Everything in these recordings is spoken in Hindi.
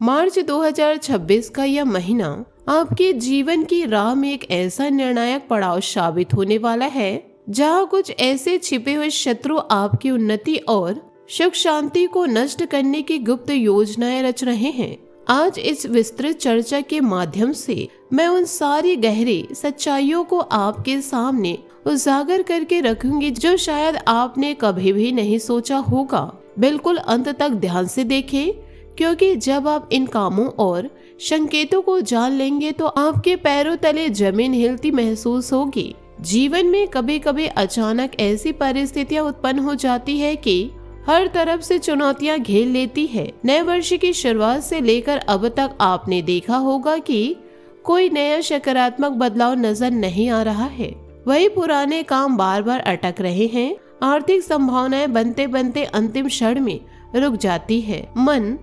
मार्च 2026 का यह महीना आपके जीवन की राह में एक ऐसा निर्णायक पड़ाव साबित होने वाला है जहां कुछ ऐसे छिपे हुए शत्रु आपकी उन्नति और सुख शांति को नष्ट करने की गुप्त योजनाएं रच रहे हैं। आज इस विस्तृत चर्चा के माध्यम से मैं उन सारी गहरी सच्चाइयों को आपके सामने उजागर करके रखूंगी जो शायद आपने कभी भी नहीं सोचा होगा। बिल्कुल अंत तक ध्यान से देखें, क्योंकि जब आप इन कामों और संकेतों को जान लेंगे तो आपके पैरों तले जमीन हिलती महसूस होगी। जीवन में कभी कभी अचानक ऐसी परिस्थितियां उत्पन्न हो जाती है कि हर तरफ से चुनौतियां घेर लेती है। नए वर्ष की शुरुआत से लेकर अब तक आपने देखा होगा कि कोई नया सकारात्मक बदलाव नजर नहीं आ रहा है। वही पुराने काम बार बार अटक रहे हैं। आर्थिक संभावनाएं बनते बनते अंतिम क्षण में रुक जाती है। मन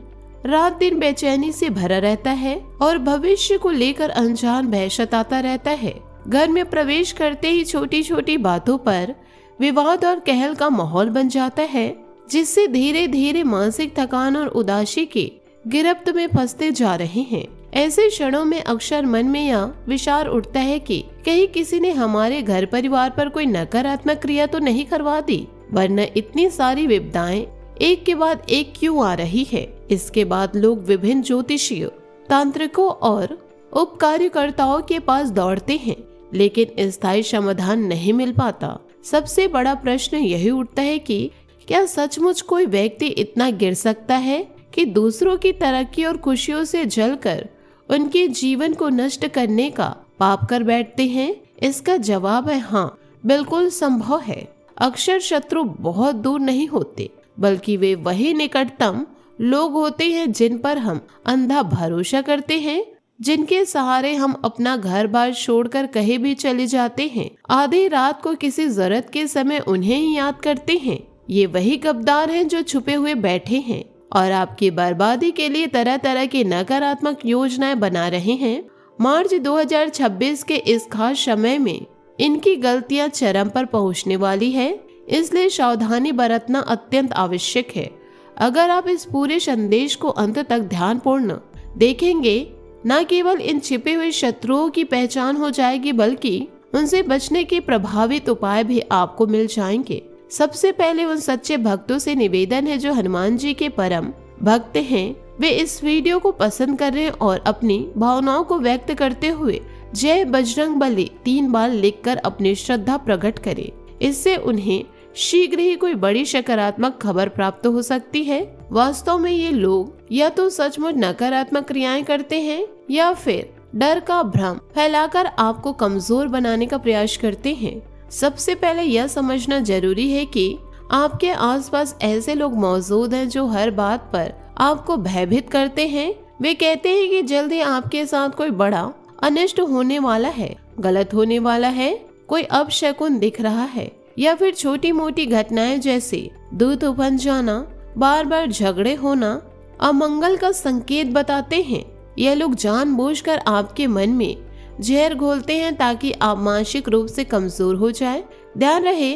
रात दिन बेचैनी से भरा रहता है और भविष्य को लेकर अनजान भय सताता रहता है। घर में प्रवेश करते ही छोटी छोटी बातों पर विवाद और कहल का माहौल बन जाता है, जिससे धीरे धीरे मानसिक थकान और उदासी की गिरफ्त में फंसते जा रहे हैं। ऐसे क्षणों में अक्सर मन में यह विचार उठता है कि कहीं किसी ने हमारे घर परिवार पर कोई नकारात्मक क्रिया तो नहीं करवा दी, वरना इतनी सारी विपदाएं एक के बाद एक क्यों आ रही है। इसके बाद लोग विभिन्न ज्योतिषियों, तांत्रिकों और उपकार्यकर्ताओं के पास दौड़ते हैं, लेकिन स्थायी समाधान नहीं मिल पाता। सबसे बड़ा प्रश्न यही उठता है कि क्या सचमुच कोई व्यक्ति इतना गिर सकता है कि दूसरों की तरक्की और खुशियों से जलकर उनके जीवन को नष्ट करने का पाप कर बैठते हैं? इसका जवाब है हाँ, बिल्कुल संभव है। अक्सर शत्रु बहुत दूर नहीं होते, बल्कि वे वही निकटतम लोग होते हैं जिन पर हम अंधा भरोसा करते हैं, जिनके सहारे हम अपना घर बार छोड़कर कहीं भी चले जाते हैं। आधी रात को किसी जरूरत के समय उन्हें ही याद करते हैं। ये वही गद्दार हैं जो छुपे हुए बैठे हैं और आपकी बर्बादी के लिए तरह तरह की नकारात्मक योजनाएं बना रहे हैं। मार्च 2026 के इस खास समय में इनकी गलतियां चरम पर पहुंचने वाली है, इसलिए सावधानी बरतना अत्यंत आवश्यक है। अगर आप इस पूरे संदेश को अंत तक ध्यानपूर्ण देखेंगे, न केवल इन छिपे हुए शत्रुओं की पहचान हो जाएगी, बल्कि उनसे बचने के प्रभावित उपाय भी आपको मिल जाएंगे। सबसे पहले उन सच्चे भक्तों से निवेदन है जो हनुमान जी के परम भक्त हैं, वे इस वीडियो को पसंद करें और अपनी भावनाओं को व्यक्त करते हुए जय बजरंग बली 3 बार लिखकर अपनी श्रद्धा प्रकट करें। इससे उन्हें शीघ्र ही कोई बड़ी सकारात्मक खबर प्राप्त हो सकती है। वास्तव में ये लोग या तो सचमुच नकारात्मक क्रियाएं करते हैं या फिर डर का भ्रम फैलाकर आपको कमजोर बनाने का प्रयास करते हैं। सबसे पहले यह समझना जरूरी है कि आपके आसपास ऐसे लोग मौजूद हैं जो हर बात पर आपको भयभीत करते हैं। वे कहते हैं कि जल्दी आपके साथ कोई बड़ा अनिष्ट होने वाला है, गलत होने वाला है, कोई अपशकुन दिख रहा है, या फिर छोटी मोटी घटनाएं जैसे दूध उफन जाना, बार बार झगड़े होना अमंगल का संकेत बताते हैं। यह लोग जानबूझकर आपके मन में जहर घोलते हैं ताकि आप मानसिक रूप से कमजोर हो जाएं। ध्यान रहे,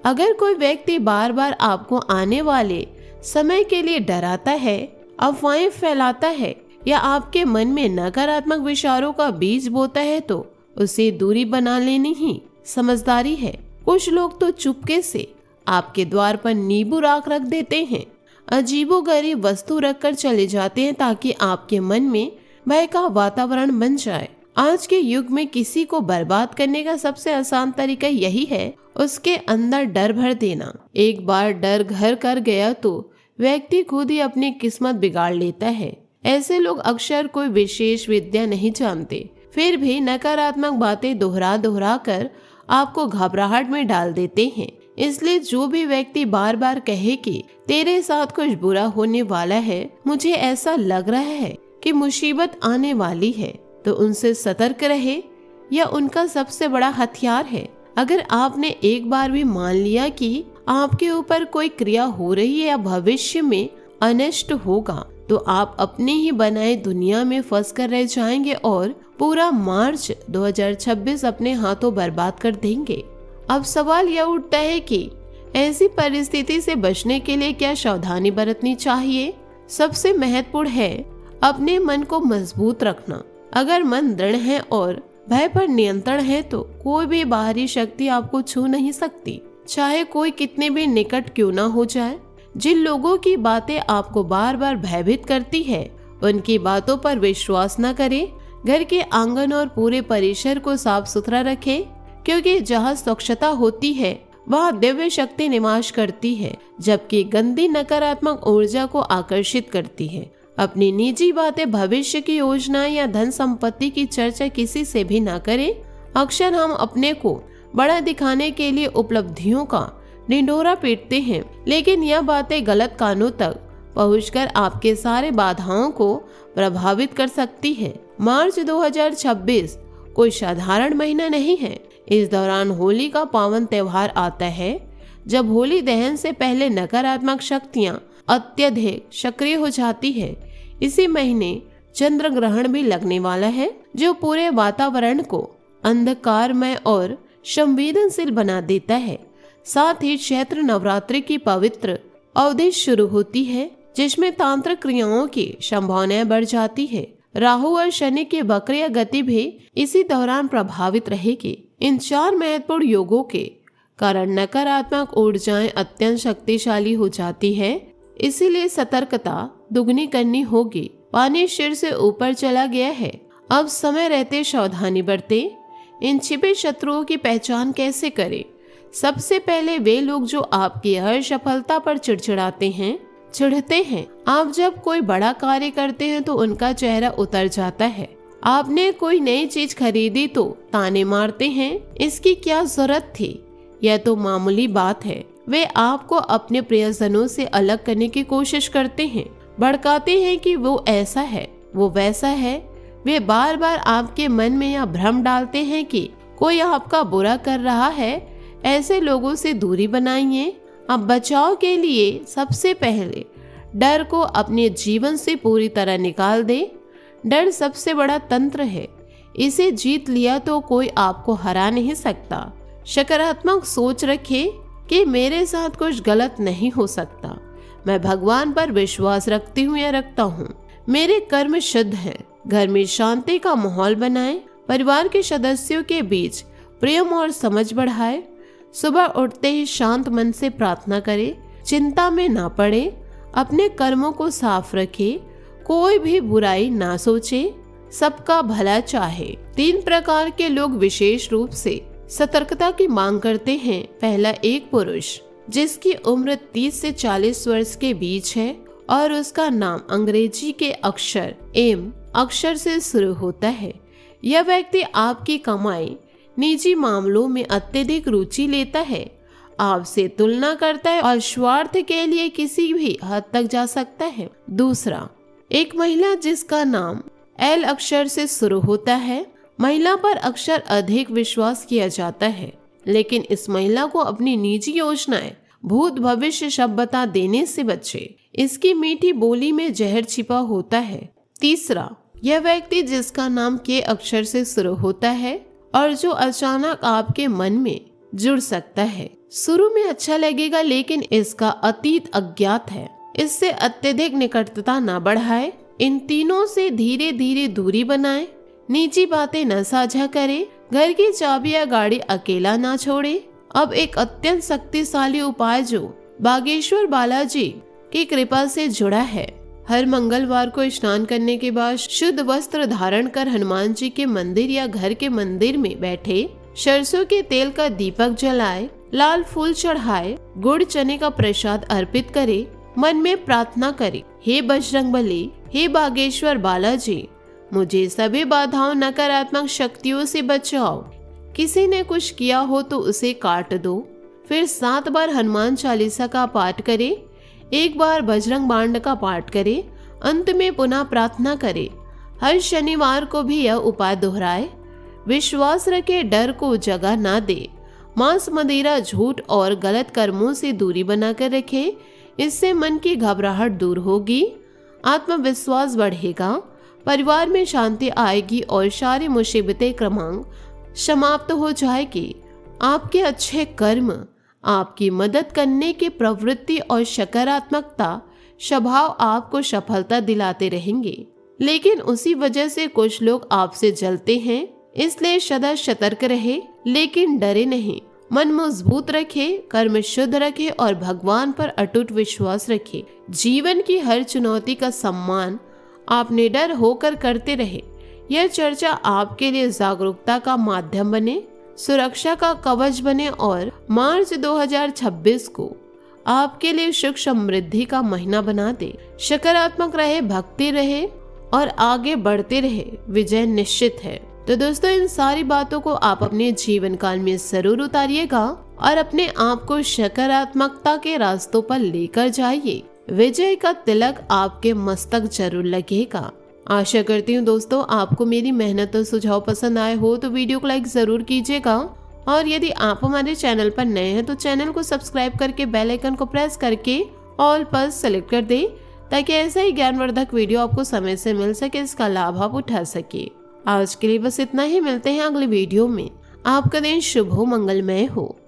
अगर कोई व्यक्ति बार बार आपको आने वाले समय के लिए डराता है, अफवाहें फैलाता है या आपके मन में नकारात्मक विचारों का बीज बोता है, तो उसे दूरी बना लेनी ही समझदारी है। कुछ लोग तो चुपके से आपके द्वार पर नींबू राख रख देते हैं, अजीबोगरीब वस्तु रखकर चले जाते हैं ताकि आपके मन में भय का वातावरण बन जाए। आज के युग में किसी को बर्बाद करने का सबसे आसान तरीका यही है, उसके अंदर डर भर देना। एक बार डर घर कर गया तो व्यक्ति खुद ही अपनी किस्मत बिगाड़ लेता है। ऐसे लोग अक्सर कोई विशेष विद्या नहीं जानते, फिर भी नकारात्मक बातें दोहरा दोहरा कर आपको घबराहट में डाल देते हैं। इसलिए जो भी व्यक्ति बार बार कहे कि तेरे साथ कुछ बुरा होने वाला है, मुझे ऐसा लग रहा है कि मुसीबत आने वाली है, तो उनसे सतर्क रहे। यह उनका सबसे बड़ा हथियार है। अगर आपने एक बार भी मान लिया कि आपके ऊपर कोई क्रिया हो रही है या भविष्य में अनिष्ट होगा, तो आप अपनी ही बनाए दुनिया में फंस कर रह जाएंगे और पूरा मार्च 2026 अपने हाथों बर्बाद कर देंगे। अब सवाल यह उठता है कि ऐसी परिस्थिति से बचने के लिए क्या सावधानी बरतनी चाहिए। सबसे महत्वपूर्ण है अपने मन को मजबूत रखना। अगर मन दृढ़ है और भय पर नियंत्रण है तो कोई भी बाहरी शक्ति आपको छू नहीं सकती, चाहे कोई कितने भी निकट क्यों ना हो जाए। जिन लोगों की बातें आपको बार बार भयभीत करती है, उनकी बातों पर विश्वास न करें। घर के आंगन और पूरे परिसर को साफ सुथरा रखें, क्योंकि जहाँ स्वच्छता होती है वहाँ दिव्य शक्ति निवास करती है, जबकि गंदी नकारात्मक ऊर्जा को आकर्षित करती है। अपनी निजी बातें, भविष्य की योजना या धन संपत्ति की चर्चा किसी से भी ना करें। अक्सर हम अपने को बड़ा दिखाने के लिए उपलब्धियों का ढिंढोरा पीटते हैं, लेकिन यह बातें गलत कानों तक पहुंचकर आपके सारे बाधाओं को प्रभावित कर सकती है। मार्च 2026 कोई साधारण महीना नहीं है। इस दौरान होली का पावन त्योहार आता है, जब होली दहन से पहले नकारात्मक शक्तियां अत्यधिक सक्रिय हो जाती है। इसी महीने चंद्र ग्रहण भी लगने वाला है, जो पूरे वातावरण को अंधकारमय और संवेदनशील बना देता है। साथ ही चैत्र नवरात्रि की पवित्र अवधि शुरू होती है, जिसमें तांत्रिक क्रियाओं की संभावनाएं बढ़ जाती है। राहु और शनि की वक्रीय गति भी इसी दौरान प्रभावित रहेगी। इन 4 महत्वपूर्ण योगों के कारण नकारात्मक ऊर्जाएं अत्यंत शक्तिशाली हो जाती है, इसीलिए सतर्कता दुगनी करनी होगी। पानी सिर से ऊपर चला गया है, अब समय रहते सावधानी बरतें। इन छिपे शत्रुओं की पहचान कैसे करें? सबसे पहले वे लोग जो आपकी हर सफलता पर चिढ़ते हैं। आप जब कोई बड़ा कार्य करते हैं तो उनका चेहरा उतर जाता है। आपने कोई नई चीज खरीदी तो ताने मारते हैं, इसकी क्या जरूरत थी, यह तो मामूली बात है। वे आपको अपने प्रियजनों से अलग करने की कोशिश करते हैं, भड़काते हैं कि वो ऐसा है, वो वैसा है। वे बार बार आपके मन में यह भ्रम डालते हैं कि कोई आपका बुरा कर रहा है। ऐसे लोगों से दूरी बनाइए। अब बचाव के लिए सबसे पहले डर को अपने जीवन से पूरी तरह निकाल दे। डर सबसे बड़ा तंत्र है, इसे जीत लिया तो कोई आपको हरा नहीं सकता। सकारात्मक सोच रखे कि मेरे साथ कुछ गलत नहीं हो सकता, मैं भगवान पर विश्वास रखती हूँ या रखता हूँ, मेरे कर्म शुद्ध हैं। घर में शांति का माहौल बनाएं, परिवार के सदस्यों के बीच प्रेम और समझ बढ़ाएं। सुबह उठते ही शांत मन से प्रार्थना करें, चिंता में ना पड़े, अपने कर्मों को साफ रखें, कोई भी बुराई ना सोचे, सबका भला चाहे। 3 प्रकार के लोग विशेष रूप से सतर्कता की मांग करते हैं। पहला, एक पुरुष जिसकी उम्र 30 से 40 वर्ष के बीच है और उसका नाम अंग्रेजी के अक्षर एम अक्षर से शुरू होता है। यह व्यक्ति आपकी कमाई, निजी मामलों में अत्यधिक रुचि लेता है, आपसे तुलना करता है और स्वार्थ के लिए किसी भी हद तक जा सकता है। दूसरा, एक महिला जिसका नाम एल अक्षर से शुरू होता है। महिला पर अक्सर अधिक विश्वास किया जाता है, लेकिन इस महिला को अपनी निजी योजनाएं, भूत भविष्य सब बता देने से बचे। इसकी मीठी बोली में जहर छिपा होता है। तीसरा, यह व्यक्ति जिसका नाम के अक्षर से शुरू होता है और जो अचानक आपके मन में जुड़ सकता है। शुरू में अच्छा लगेगा, लेकिन इसका अतीत अज्ञात है। इससे अत्यधिक निकटता न बढ़ाए। इन तीनों से धीरे धीरे दूरी बनाए। निजी बातें न साझा करे। घर की चाबी या गाड़ी अकेला ना छोड़े। अब एक अत्यंत शक्तिशाली उपाय जो बागेश्वर बालाजी की कृपा से जुड़ा है। हर मंगलवार को स्नान करने के बाद शुद्ध वस्त्र धारण कर हनुमान जी के मंदिर या घर के मंदिर में बैठे, सरसों के तेल का दीपक जलाए, लाल फूल चढ़ाए, गुड़ चने का प्रसाद अर्पित करे, मन में प्रार्थना करे, हे बजरंगबली, हे बागेश्वर बालाजी, मुझे सभी बाधाओं, नकारात्मक शक्तियों से बचाओ। किसी ने कुछ किया हो तो उसे काट दो। फिर 7 बार हनुमान चालीसा का पाठ करे, 1 बार बजरंग बाण का पाठ करे, अंत में पुनः प्रार्थना करे। हर शनिवार को भी यह उपाय दोहराए। विश्वास रखे, डर को जगह ना दे। मांस, मदिरा, झूठ और गलत कर्मों से दूरी बनाकर रखे। इससे मन की घबराहट दूर होगी, आत्मविश्वास बढ़ेगा, परिवार में शांति आएगी और सारी मुसीबतें क्रमांक समाप्त हो जाएगी। आपके अच्छे कर्म, आपकी मदद करने की प्रवृत्ति और सकारात्मकता स्वभाव आपको सफलता दिलाते रहेंगे। लेकिन उसी वजह से कुछ लोग आपसे जलते हैं। इसलिए सदा सतर्क रहे, लेकिन डरे नहीं। मन मजबूत रखे, कर्म शुद्ध रखे और भगवान पर अटूट विश्वास रखे। जीवन की हर चुनौती का सम्मान आप निडर होकर करते रहे। यह चर्चा आपके लिए जागरूकता का माध्यम बने, सुरक्षा का कवच बने और मार्च 2026 को आपके लिए सुख समृद्धि का महीना बना दे। सकारात्मक रहे, भक्ति रहे और आगे बढ़ते रहे, विजय निश्चित है। तो दोस्तों, इन सारी बातों को आप अपने जीवन काल में जरूर उतारिएगा और अपने आप को सकारात्मकता के रास्तों पर लेकर जाइए। विजय का तिलक आपके मस्तक जरूर लगेगा। आशा करती हूँ दोस्तों आपको मेरी मेहनत और सुझाव पसंद आए हो तो वीडियो को लाइक जरूर कीजिएगा, और यदि आप हमारे चैनल पर नए हैं तो चैनल को सब्सक्राइब करके बेल आइकन को प्रेस करके ऑल पर सेलेक्ट कर दे, ताकि ऐसा ही ज्ञानवर्धक वीडियो आपको समय से मिल सके, इसका लाभ आप उठा सके। आज के लिए बस इतना ही, मिलते हैं अगले वीडियो में। आपका दिन शुभ हो, मंगलमय हो।